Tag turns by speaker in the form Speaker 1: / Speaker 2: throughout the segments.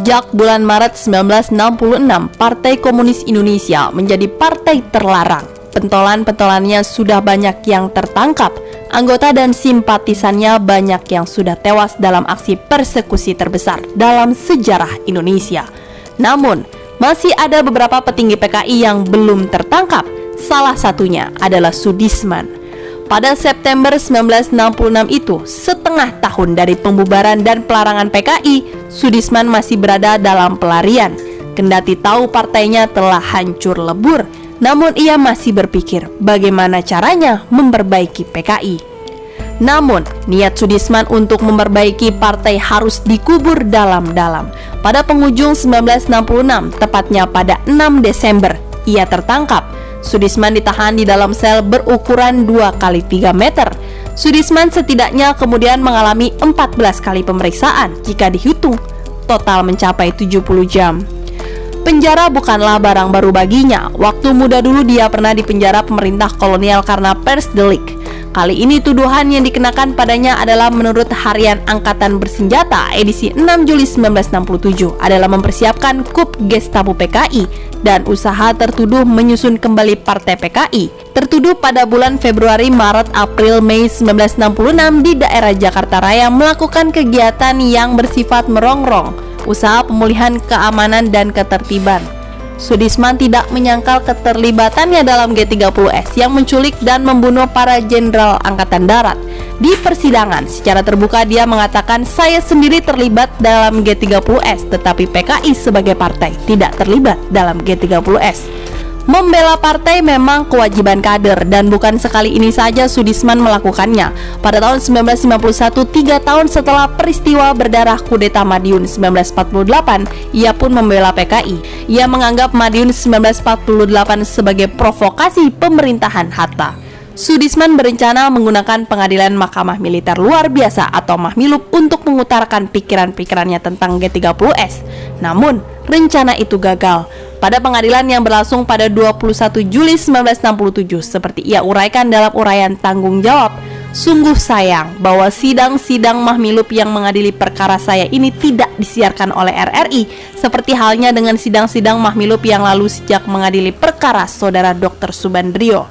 Speaker 1: Sejak bulan Maret 1966, Partai Komunis Indonesia menjadi partai terlarang. Pentolan-pentolannya sudah banyak yang tertangkap, anggota dan simpatisannya banyak yang sudah tewas dalam aksi persekusi terbesar dalam sejarah Indonesia. Namun, masih ada beberapa petinggi PKI yang belum tertangkap, salah satunya adalah Soedisman. Pada September 1966 itu, setengah tahun dari pembubaran dan pelarangan PKI, Soedisman masih berada dalam pelarian. Kendati tahu partainya telah hancur lebur, namun ia masih berpikir bagaimana caranya memperbaiki PKI. Namun, niat Soedisman untuk memperbaiki partai harus dikubur dalam-dalam. Pada penghujung 1966, tepatnya pada 6 Desember, ia tertangkap. Soedisman ditahan di dalam sel berukuran 2x3 meter. Soedisman setidaknya kemudian mengalami 14 kali pemeriksaan jika dihitung, total mencapai 70 jam. Penjara bukanlah barang baru baginya. Waktu muda dulu dia pernah dipenjara pemerintah kolonial karena pers delik. Kali ini tuduhan yang dikenakan padanya adalah menurut Harian Angkatan Bersenjata edisi 6 Juli 1967 adalah mempersiapkan kup Gestapo PKI dan usaha tertuduh menyusun kembali partai PKI. Tertuduh pada bulan Februari, Maret, April, Mei 1966 di daerah Jakarta Raya melakukan kegiatan yang bersifat merongrong, usaha pemulihan keamanan dan ketertiban. Soedisman tidak menyangkal keterlibatannya dalam G30S yang menculik dan membunuh para jenderal angkatan darat. Di persidangan secara terbuka dia mengatakan, "Saya sendiri terlibat dalam G30S, tetapi PKI sebagai partai tidak terlibat dalam G30S." Membela partai memang kewajiban kader dan bukan sekali ini saja Soedisman melakukannya. Pada tahun 1951, 3 tahun setelah peristiwa berdarah kudeta Madiun 1948, ia pun membela PKI. Ia menganggap Madiun 1948 sebagai provokasi pemerintahan Hatta. Soedisman berencana menggunakan pengadilan Mahkamah Militer Luar Biasa atau Mahmilub untuk mengutarakan pikiran-pikirannya tentang G30S. Namun, rencana itu gagal. Pada pengadilan yang berlangsung pada 21 Juli 1967, seperti ia uraikan dalam uraian tanggung jawab, "Sungguh sayang bahwa sidang-sidang Mahmilub yang mengadili perkara saya ini tidak disiarkan oleh RRI, seperti halnya dengan sidang-sidang Mahmilub yang lalu sejak mengadili perkara saudara Dr. Subandrio."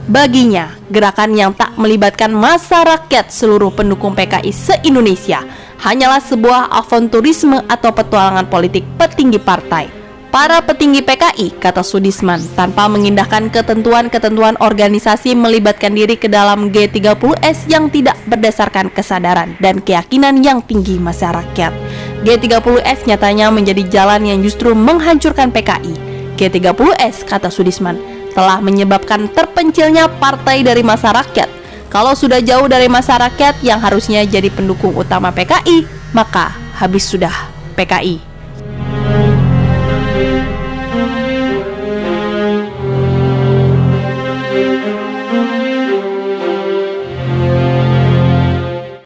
Speaker 1: Baginya, gerakan yang tak melibatkan massa rakyat seluruh pendukung PKI se-Indonesia hanyalah sebuah avanturisme atau petualangan politik petinggi partai. Para petinggi PKI, kata Soedisman, tanpa mengindahkan ketentuan-ketentuan organisasi melibatkan diri ke dalam G30S yang tidak berdasarkan kesadaran dan keyakinan yang tinggi masyarakat. G30S nyatanya menjadi jalan yang justru menghancurkan PKI. G30S, kata Soedisman, telah menyebabkan terpencilnya partai dari masyarakat. Kalau sudah jauh dari masyarakat yang harusnya jadi pendukung utama PKI, maka habis sudah PKI.